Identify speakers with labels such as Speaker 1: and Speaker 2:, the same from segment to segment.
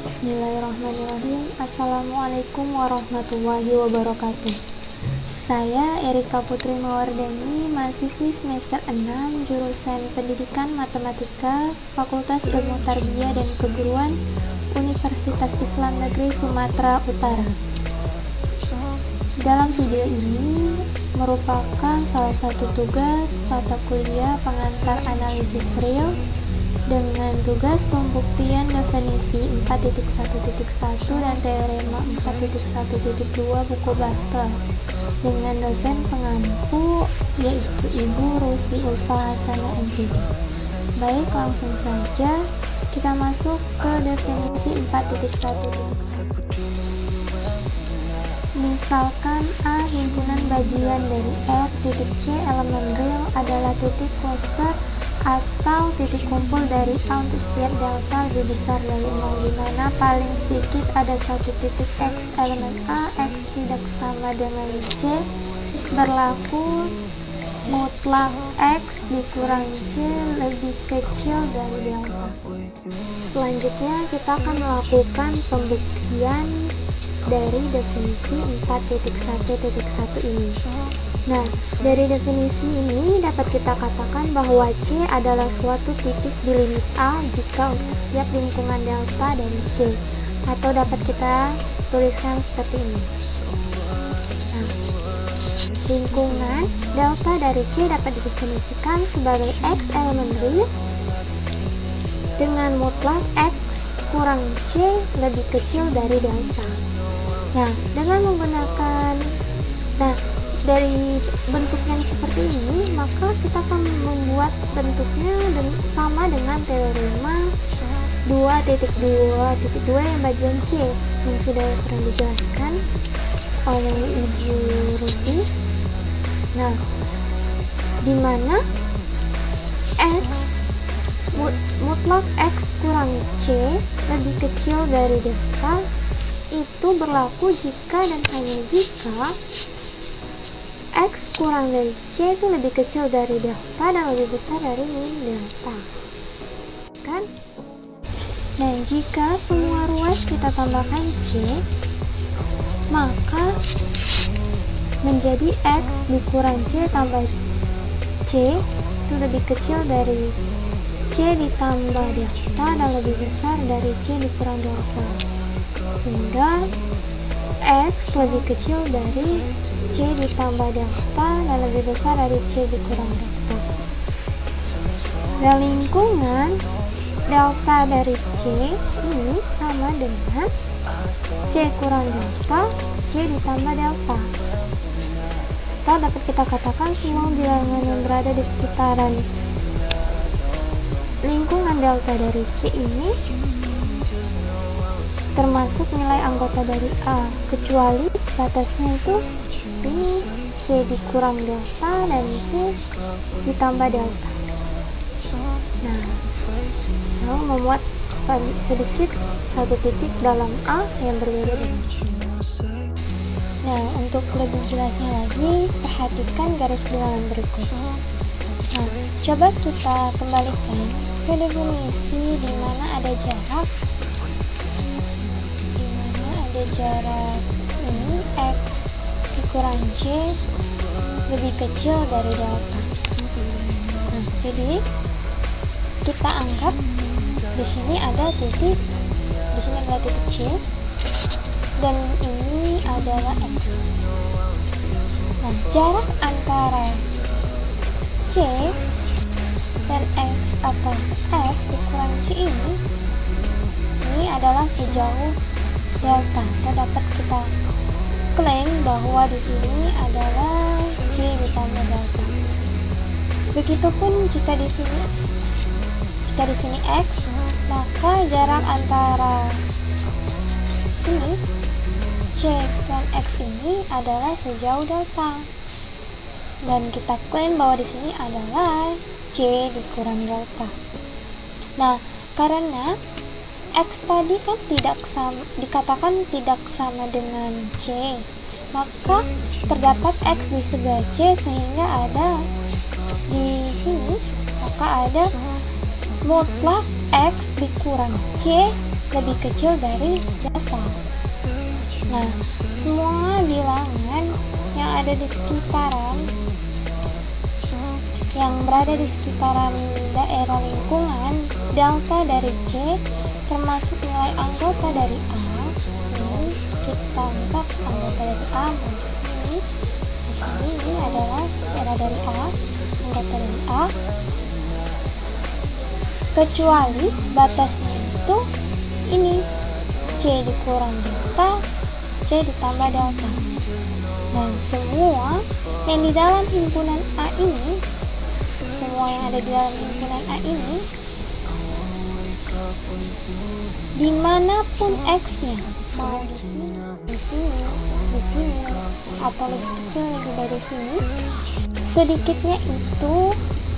Speaker 1: Bismillahirrahmanirrahim. Assalamualaikum warahmatullahi wabarakatuh. Saya Erika Putri Mawardani, mahasiswi semester 6 jurusan Pendidikan Matematika, Fakultas Ilmu Tarbiyah dan Keguruan, Universitas Islam Negeri Sumatera Utara. Dalam video ini merupakan salah satu tugas mata kuliah pengantar analisis real dengan tugas pembuktian definisi 4.1.1 dan teorema 4.1.2 buku Bartel dengan dosen pengampu yaitu Ibu Rusdi Ulfa Hasanah MPD. Baik, langsung saja kita masuk ke definisi 4.1. Misalkan A himpunan bagian dari R titik C elemen real adalah titik cluster atau titik kumpul dari A untuk setiap delta lebih besar dari 0, di mana paling sedikit ada satu titik X elemen A, X tidak sama dengan C, berlaku mutlak X dikurang C lebih kecil dari delta. Selanjutnya kita akan melakukan pembuktian dari definisi 4.1.1 ini. Nah, dari definisi ini dapat kita katakan bahwa C adalah suatu titik di limit A jika untuk setiap lingkungan delta dari C, atau dapat kita tuliskan seperti ini. Nah, lingkungan delta dari C dapat didefinisikan sebagai X elemen real dengan mutlak X kurang C lebih kecil dari delta. Nah, dengan menggunakan dari bentuk yang seperti ini, maka kita akan membuat bentuknya sama dengan teorema 2.2.2 yang bagian C yang sudah pernah dijelaskan oleh Ibu Rusdi. Nah, di mana X mutlak X kurang C lebih kecil dari delta itu berlaku jika dan hanya jika X kurang dari C itu lebih kecil dari delta dan lebih besar dari min delta, kan? Nah, jika semua ruas kita tambahkan C, maka menjadi X dikurang C tambah C itu lebih kecil dari C ditambah delta dan lebih besar dari C dikurang delta, sehingga X lebih kecil dari C ditambah delta dan lebih besar dari C dikurang delta. Dan lingkungan delta dari C ini sama dengan C kurang delta, C ditambah delta. Atau dapat kita katakan semua bilangan yang berada di sekitaran lingkungan delta dari C ini termasuk nilai anggota dari A, kecuali batasnya itu ini C dikurang delta dan C ditambah delta. Nah, lalu membuat sedikit satu titik dalam A yang berbeda dengan C. Nah, untuk lebih jelasnya lagi, perhatikan garis bilangan berikut. Nah, coba kita kembalikan ke definisi di mana ada jarak ini X dikurang C lebih kecil dari delta. Nah, jadi kita anggap di sini ada titik, C dan ini adalah X. Nah, jarak antara C dan X atau X dikurang C ini adalah sejauh delta, atau dapat kita klaim bahwa di sini adalah C ditambah delta. Begitupun jika di sini X, maka jarak antara ini C dan X ini adalah sejauh delta, dan kita klaim bahwa di sini adalah C dikurang delta. Nah, karena X tadi kan dikatakan tidak sama dengan C, maka terdapat X di sebelah C, sehingga ada di sini, maka ada mutlak X dikurang C lebih kecil dari delta. Nah, semua bilangan yang ada di sekitaran, yang berada di sekitaran daerah lingkungan delta dari C, termasuk nilai anggota dari A. Ini kita anggap anggota dari A di sini. Ini adalah daerah dari A, anggota dari A. Kecuali batasnya itu ini, C dikurang delta, C ditambah delta. Dan semua yang di dalam himpunan A ini, semua yang ada di dalam himpunan A ini, dimanapun X-nya, mau di sini, di sini, di sini, atau lebih kecil lagi dari sini, sedikitnya itu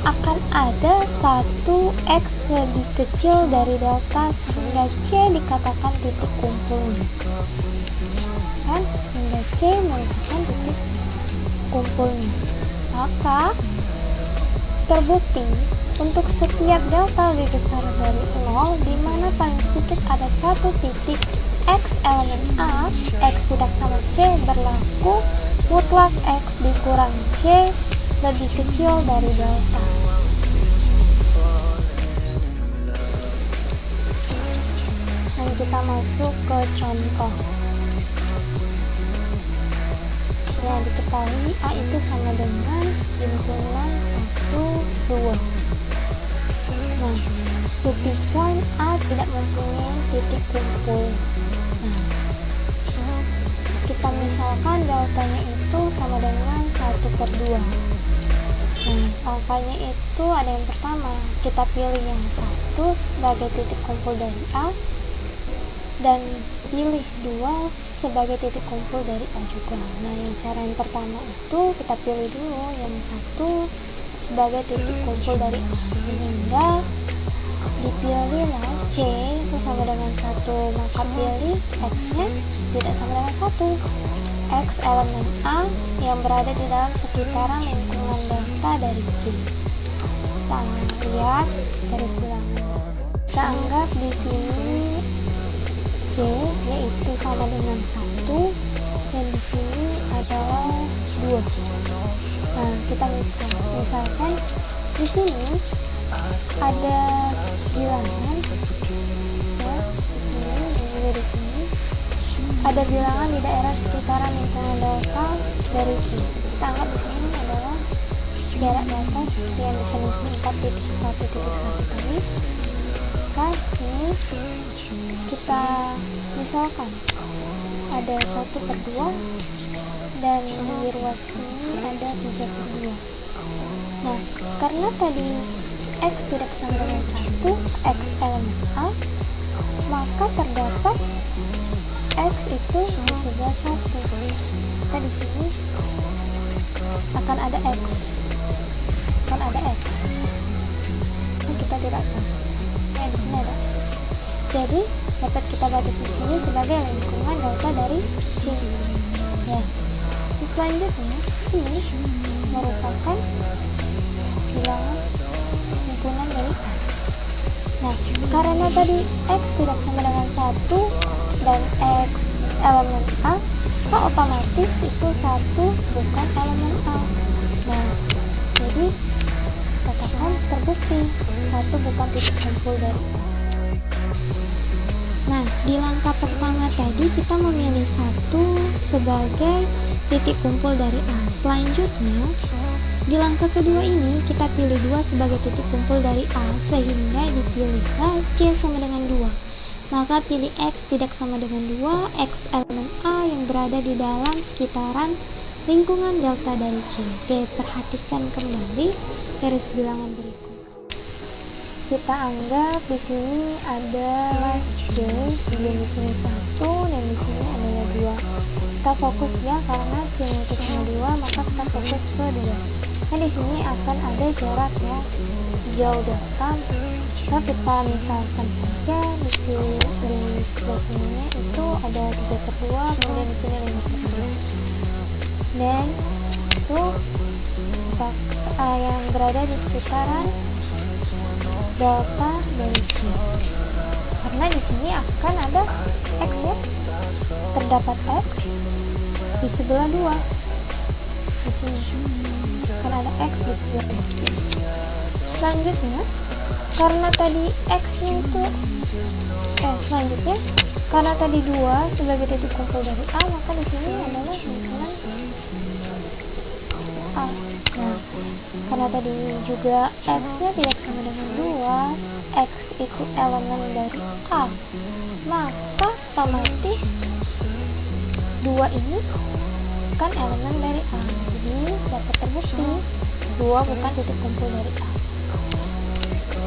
Speaker 1: akan ada satu X lebih kecil dari delta sehingga C dikatakan titik kumpulnya. Kan? Sehingga C merupakan titik kumpulnya. Maka terbukti untuk setiap delta lebih besar dari 0 di mana paling sedikit ada satu titik X elemen A, X tidak sama C berlaku mutlak X dikurang C lebih kecil dari delta. Dan kita masuk ke contoh. Ya, diketahui A itu sama dengan himpunan 1, 2. Nah, titik poin A tidak mempunyai titik kumpul. Nah, kita misalkan deltanya itu sama dengan 1/2. Nah, angkanya itu ada yang pertama, kita pilih yang 1 sebagai titik kumpul dari A, dan pilih 2 sebagai titik kumpul dari A juga. Nah, yang cara yang pertama itu kita pilih dulu yang 1 sebagai titik kumpul dari A, sehingga dipilihlah C itu sama dengan 1, maka pilih X nya tidak sama dengan 1. X elemen A yang berada di dalam sekitaran lingkungan delta dari C. Kita lihat garis bilangan. Kita anggap di sini C yaitu sama dengan 1 dan di sini adalah 2. Nah, kita misalkan di sini ada bilangan ya, di sini ada bilangan di daerah sekitaran lingkungan delta dari C. Kita anggap di sini adalah jarak delta seperti yang definisi 4.1.1 tadi. Maka sini kita misalkan ada 1/2 dan di ruas ini ada 3/2. Nah, karena tadi X tidak sama dengan 1, X elemen A, maka terdapat X itu di sebelah 1. Kita di sini akan ada X. Ini kita tidak tahu. Nah, di sini ada. Jadi dapat kita batasi di sini sebagai lingkungan delta dari C. Ya. Selanjutnya ini merupakan bilangan lingkungan dari A. Nah, karena tadi X tidak sama dengan 1 dan X elemen A, maka otomatis itu 1 bukan elemen A. Nah, jadi katakan terbukti 1 bukan titik kumpul dari A. Nah, di langkah pertama tadi kita memilih 1 sebagai titik kumpul dari A. Selanjutnya, di langkah kedua ini kita pilih 2 sebagai titik kumpul dari A, sehingga dipilihlah C sama dengan 2. Maka pilih X tidak sama dengan 2, X elemen A yang berada di dalam sekitaran lingkungan delta dari C. Oke, perhatikan kembali garis bilangan berikut. Kita anggap di sini adalah C, kemudian di sini 1 dan di sini adalah 2. Kita fokus ya, karena C itu sama 2, maka kita fokus ke 2. Nah, di sini akan ada jarak ya sejauh delta. Kita misalkan saja di sebelah sininya itu ada 3/2, kemudian di sini 5/2. Dan itu yang berada di sekitaran delta dari C. karena di sini akan ada X ya, terdapat X di sebelah 2 di sini akan ada X di sebelah 2. Selanjutnya karena tadi X nya itu selanjutnya karena tadi 2 sebagai titik kumpul dari A, maka di sini adalah lingkungan A. Nah, karena tadi juga X nya tidak sama dengan 2, X itu elemen dari A, maka otomatis 2 ini kan elemen dari A. Jadi dapat terbukti 2 bukan titik kumpul dari A.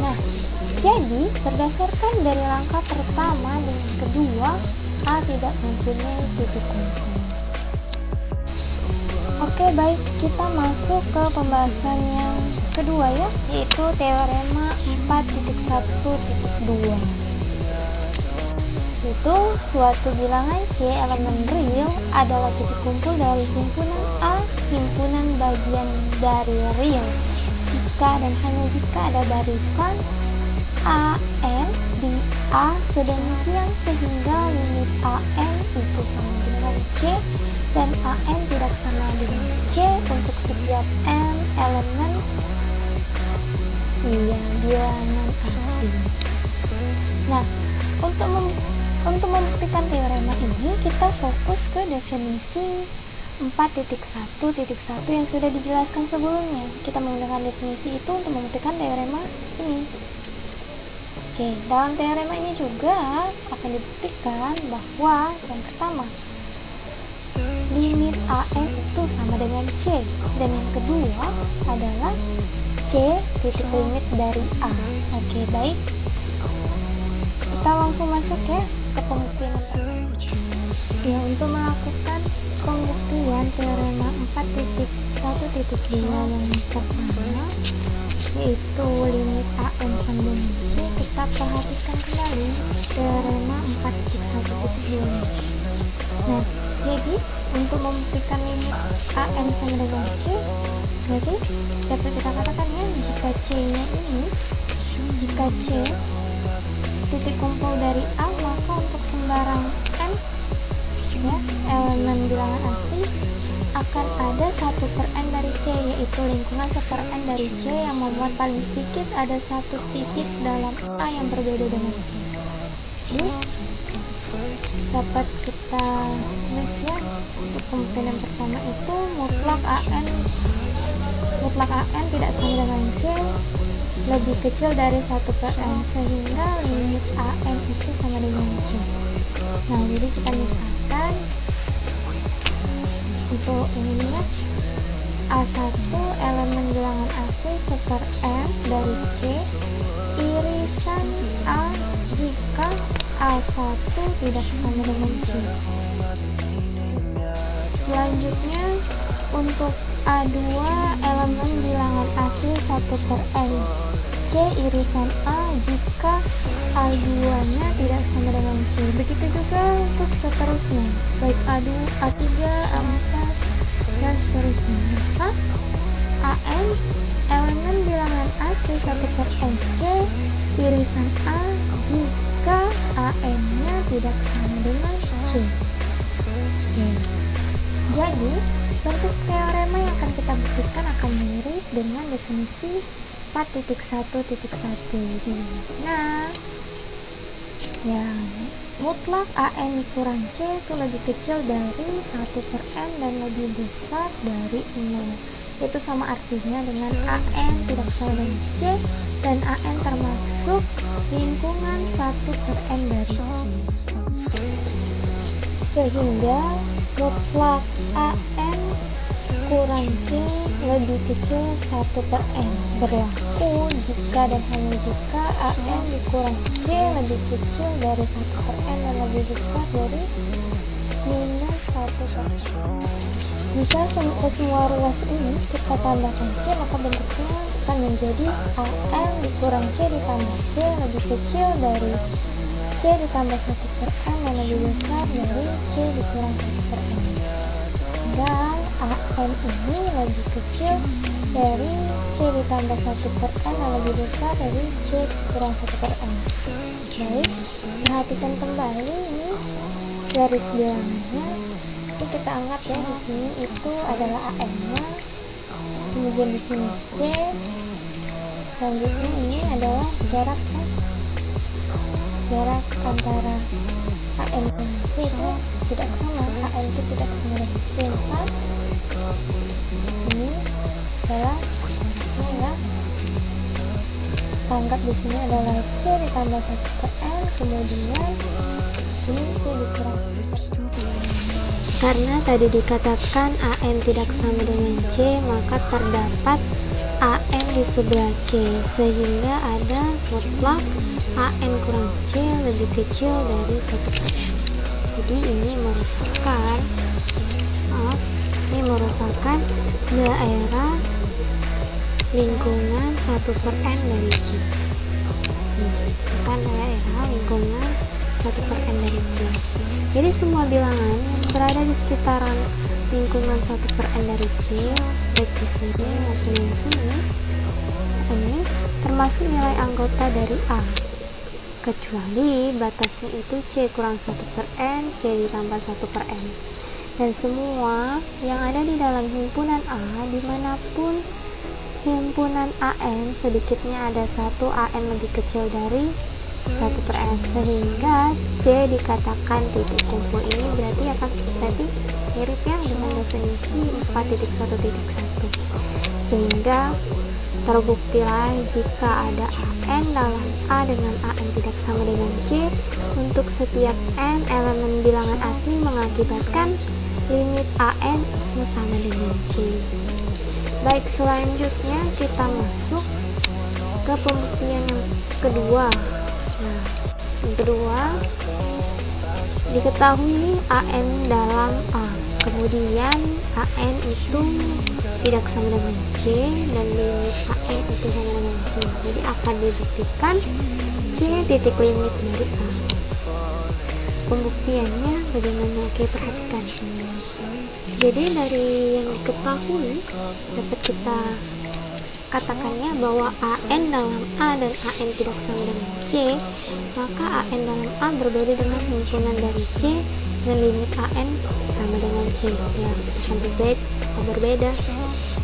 Speaker 1: Nah, jadi berdasarkan dari langkah pertama dan kedua, A tidak mempunyai titik kumpul. Oke, baik, kita masuk ke pembahasan yang kedua ya, yaitu teorema 4.1.2. Itu suatu bilangan C elemen real adalah titik kumpul dari himpunan A, himpunan bagian dari real, jika dan hanya jika ada barisan AN di A sedemikian sehingga limit AN itu sama dengan C dan AN tidak sama dengan C untuk setiap N elemen bilangan asli. Nah, untuk membuktikan teorema ini kita fokus ke definisi 4.1.1 yang sudah dijelaskan sebelumnya. Kita menggunakan definisi itu untuk membuktikan teorema ini. Oke, dalam teorema ini juga akan dibuktikan bahwa yang pertama, limit AN itu sama dengan C, dan yang kedua adalah C titik limit dari A. Oke, baik, kita langsung masuk ya ke pembuktian ya. Untuk melakukan pembuktian teorema 4.1.2 yang pertama, yaitu limit AN sama dengan C, kita perhatikan kembali teorema 4.1.2. Nah, jadi untuk membuktikan limit AN sama dengan C, jadi dapat kita katakan ya, jika C nya ini, jika C titik kumpul dari A, maka untuk sembarang N ya, elemen bilangan asli, akan ada 1/n dari C, yaitu lingkungan 1/n dari C yang memuat paling sedikit ada satu titik dalam A yang berbeda dengan C. Jadi dapat kita tulis ya, untuk pembuktian yang pertama itu mutlak AN tidak sama dengan C lebih kecil dari 1/n, sehingga limit AN itu sama dengan C. Nah, jadi kita misalkan untuk ini ya, A1 elemen bilangan asli 1/n dari C irisan A jika A1 tidak sama dengan C. Selanjutnya untuk A2 elemen bilangan asli 1/n C irisan A jika A2 nya tidak sama dengan C. Begitu juga untuk seterusnya, baik A2, A3, A4 dan seterusnya. Maka AN elemen bilangan asli 1/n C irisan A jika AN nya tidak sama dengan C. Jadi bentuk teorema yang akan kita buktikan akan mirip dengan definisi 4.1.1. Nah, ya, mutlak AN kurang C itu lebih kecil dari 1/n dan lebih besar dari 0. Itu sama artinya dengan AN tidak sama dengan C dan AN termasuk lingkungan 1/n dari C. Sehingga mutlak AN kurang C lebih kecil 1/n berlaku jika dan hanya jika AN dikurang C lebih kecil dari 1/n dan lebih besar dari minus 1/n. Jika semua ruas ini kita tambahkan C, maka bentuknya akan menjadi AN dikurang C ditambah C lebih kecil dari C ditambah 1/n dan lebih besar dari C dikurang 1/n. Dan AN ini lebih kecil dari C ditambah 1/n yang lebih besar dari C kurang 1/n. Baik, perhatikan kembali ini garis bilangannya. Ini kita anggap ya di sini itu adalah AM-nya, kemudian di sini C, selanjutnya ini adalah jarak antara AM dan C itu tidak sama. AM itu tidak sama dengan C4. Ini adalah ya, anggap di sini adalah C ditambah 1/n, kemudian ini C dikurang 1/n. Karena tadi dikatakan AM tidak sama dengan C, maka terdapat AM di sebelah C, sehingga ada mutlak AM kurang C lebih kecil dari 1/n. Jadi ini merupakan daerah lingkungan 1/n dari C. Bukan daerah lingkungan 1/n dari C. Jadi semua bilangan yang berada di sekitaran lingkungan 1/n dari C, baik di sini maupun di sini, ini termasuk nilai anggota dari A, kecuali batasnya itu C kurang 1/n, C ditambah 1/n. Dan semua yang ada di dalam himpunan A, dimanapun himpunan AN, sedikitnya ada satu AN lebih kecil dari 1/n, sehingga C dikatakan titik kumpul. Ini berarti mirip ya dengan definisi 4.1.1, sehingga terbuktilah jika ada AN dalam A dengan AN tidak sama dengan C, untuk setiap N elemen bilangan asli mengakibatkan limit AN sama dengan C. Baik, selanjutnya kita masuk ke pembuktian yang kedua. Nah, yang kedua, diketahui AN dalam A, kemudian AN itu tidak sama dengan C dan limit AN itu sama dengan C. Jadi akan dibuktikan C titik limit dari A. Pembuktiannya bagaimana? Oke, perhatikan. Jadi dari yang diketahui dapat kita katakannya bahwa AN dalam A dan AN tidak sama dengan C, maka AN dalam A berbeda dengan himpunan dari C dan limit AN sama dengan C, ya akan berbeda.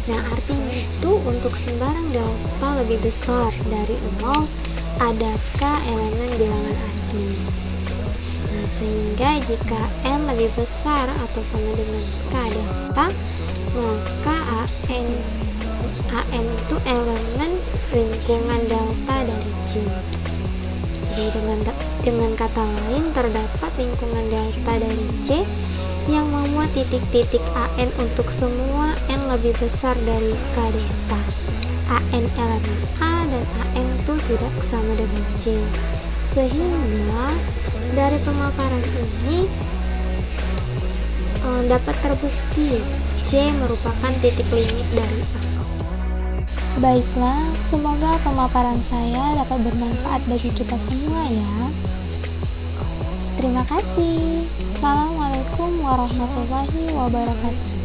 Speaker 1: Nah, artinya itu untuk sembarang delta lebih besar dari 0, adakah elemen bilangan asli. Nah, sehingga jika N lebih besar atau sama dengan K delta, maka AN itu elemen lingkungan delta dari C. Jadi dengan kata lain, terdapat lingkungan delta dari C yang memuat titik-titik AN untuk semua N lebih besar dari K delta. AN elemen A dan AN itu tidak sama dengan C. Sehingga dari pemaparan ini dapat terbukti C merupakan titik limit dari A. Baiklah, semoga pemaparan saya dapat bermanfaat bagi kita semua ya. Terima kasih. Assalamualaikum warahmatullahi wabarakatuh.